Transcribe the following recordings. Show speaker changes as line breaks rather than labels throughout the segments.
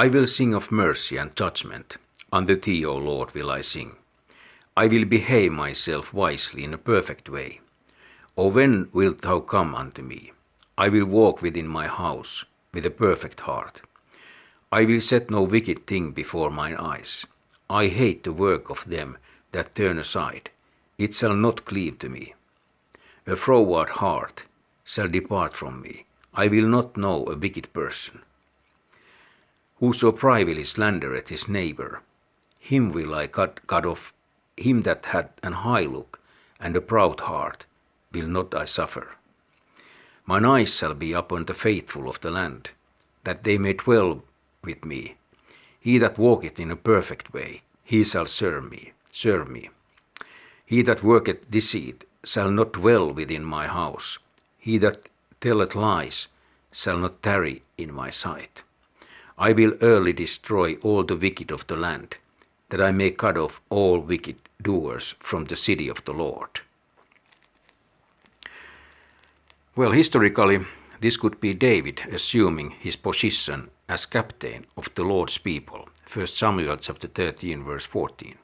I will sing of mercy and judgment. Unto thee, O Lord, will I sing. I will behave myself wisely in a perfect way. O when wilt thou come unto me? I will walk within my house with a perfect heart. I will set no wicked thing before mine eyes. I hate the work of them that turn aside. It shall not cleave to me. A froward heart shall depart from me. I will not know a wicked person. Whoso privily slandereth his neighbor, him will I cut off. Him that hath an high look and a proud heart will not I suffer. Mine eyes shall be upon the faithful of the land, that they may dwell with me. He that walketh in a perfect way, he shall serve me. He that worketh deceit shall not dwell within my house. He that telleth lies shall not tarry in my sight. I will early destroy all the wicked of the land, that I may cut off all wicked doers from the city of the Lord. Well, historically, this could be David assuming his position as captain of the Lord's people, 1 Samuel chapter 13, verse 14.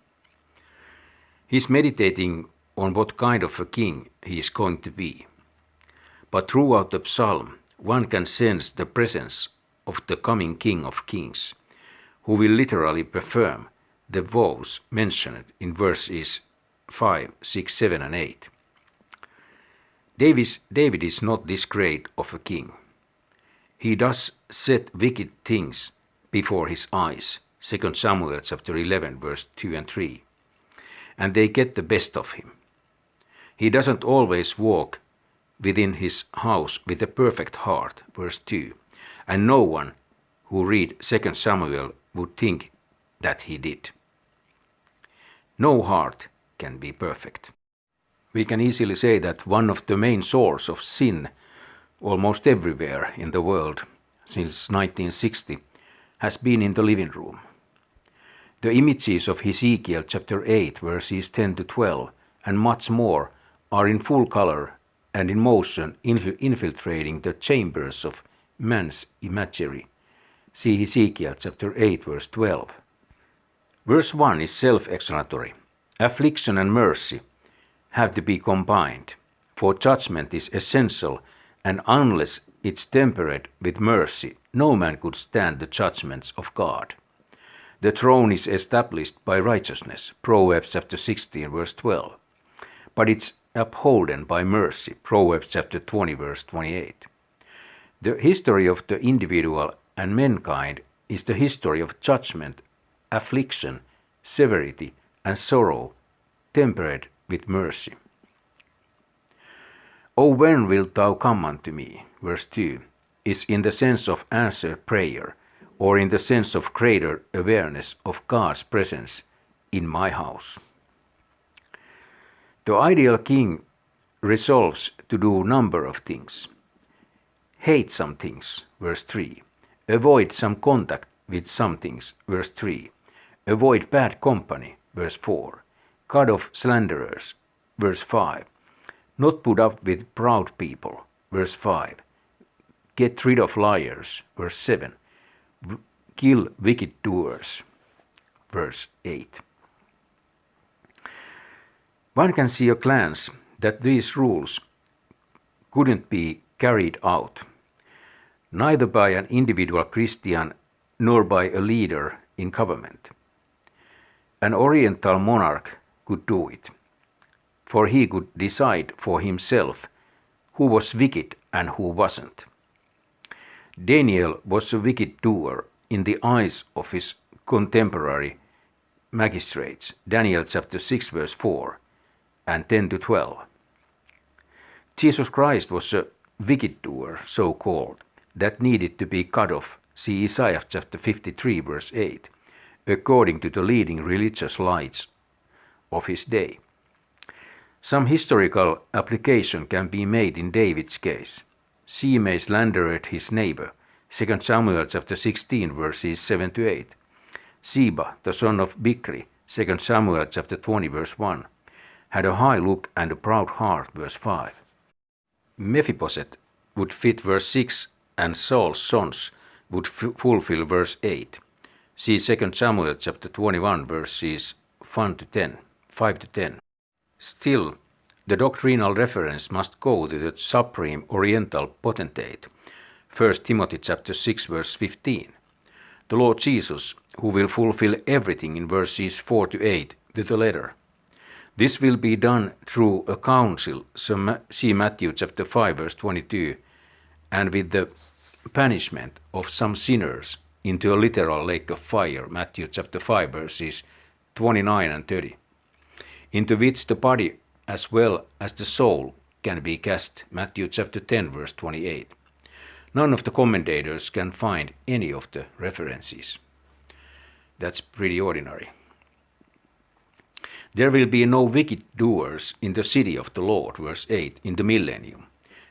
He's meditating on what kind of a king he is going to be. But throughout the psalm, one can sense the presence of the coming King of Kings, who will literally perform the vows mentioned in verses 5, 6, 7, and 8. David is not this great of a king. He does set wicked things before his eyes, 2 Samuel chapter 11, verse 2 and 3, and they get the best of him. He doesn't always walk within his house with a perfect heart, verse 2, and no one who read 2 Samuel would think that he did. No heart can be perfect. We can easily say that one of the main sources of sin almost everywhere in the world since 1960 has been in the living room. The images of Ezekiel chapter 8 verses 10 to 12 and much more are in full color and in motion infiltrating the chambers of man's imagery. See Ezekiel chapter 8 verse 12. Verse 1 is self-explanatory. Affliction and mercy have to be combined, for judgment is essential, and unless it's tempered with mercy, no man could stand the judgments of God. The throne is established by righteousness, Proverbs chapter 16 verse 12, but it's upholden by mercy, Proverbs chapter 20 verse 28. The history of the individual and mankind is the history of judgment, affliction, severity, and sorrow, tempered with mercy. O when wilt thou come unto me, verse 2, is in the sense of answered prayer, or in the sense of greater awareness of God's presence in my house. The ideal king resolves to do a number of things. Hate some things, verse 3. Avoid some contact with some things, verse 3. Avoid bad company, verse 4. Cut off slanderers, verse 5. Not put up with proud people, verse 5. Get rid of liars, verse 7. Kill wicked doers, verse 8. One can see a glance that these rules couldn't be carried out, neither by an individual Christian nor by a leader in government. An Oriental monarch could do it, for he could decide for himself who was wicked and who wasn't. Daniel was a wicked doer in the eyes of his contemporary magistrates, Daniel chapter 6 verse 4 and 10 to 12. Jesus Christ was a wicked doer, so called, that needed to be cut off, see Isaiah chapter 53 verse 8, according to the leading religious lights of his day. Some historical application can be made in David's case. Shimei slandered his neighbor, 2 Samuel chapter 16 verses 7 to 8. Ziba, the son of Bichri, 2 Samuel chapter 20 verse 1, had a high look and a proud heart, verse 5. Mephibosheth would fit verse 6 and Saul's sons would fulfill verse 8. See 2 Samuel chapter 21 verses 5 to 10. Still, the doctrinal reference must go to the supreme oriental potentate, 1 Timothy chapter 6 verse 15. The Lord Jesus, who will fulfill everything in verses 4 to 8 to the letter. This will be done through a council, so see Matthew chapter 5 verse 22, and with the banishment of some sinners into a literal lake of fire, Matthew chapter 5 verses 29 and 30, into which the body as well as the soul can be cast, Matthew chapter 10 verse 28. None of the commentators can find any of the references. That's pretty ordinary. There will be no wicked doers in the city of the Lord, verse 8, in the millennium.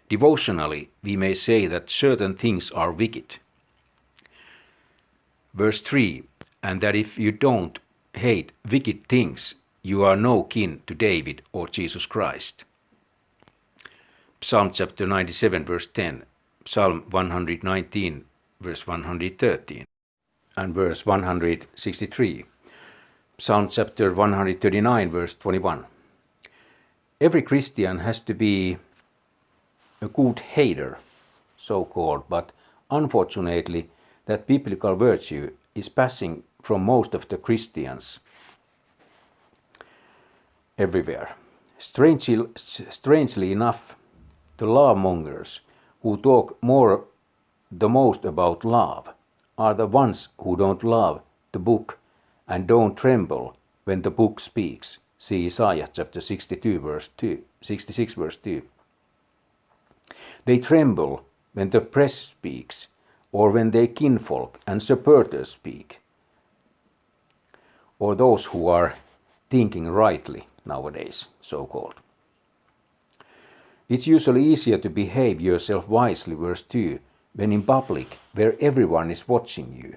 Devotionally, we may say that certain things are wicked. Verse 3, and that if you don't hate wicked things, you are no kin to David or Jesus Christ. Psalm chapter 97 verse 10, Psalm 119 verse 113, and verse 163. Psalm chapter 139 verse 21. Every Christian has to be a good hater, so-called, but unfortunately that biblical virtue is passing from most of the Christians everywhere. Strangely enough, the lawmongers who talk the most about love are the ones who don't love the book and don't tremble when the book speaks. See Isaiah chapter 66 verse 2. They tremble when the press speaks, or when their kinfolk and supporters speak, or those who are thinking rightly nowadays, so-called. It's usually easier to behave yourself wisely, verse 2, when in public, where everyone is watching you,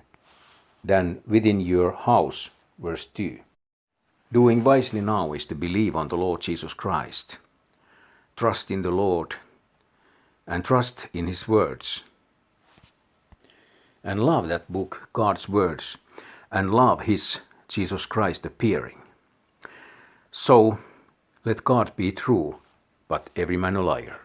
than within your house, verse 2. Doing wisely now is to believe on the Lord Jesus Christ, trust in the Lord, and trust in His words, and love that book, God's words, and love His Jesus Christ appearing. So, let God be true, but every man a liar.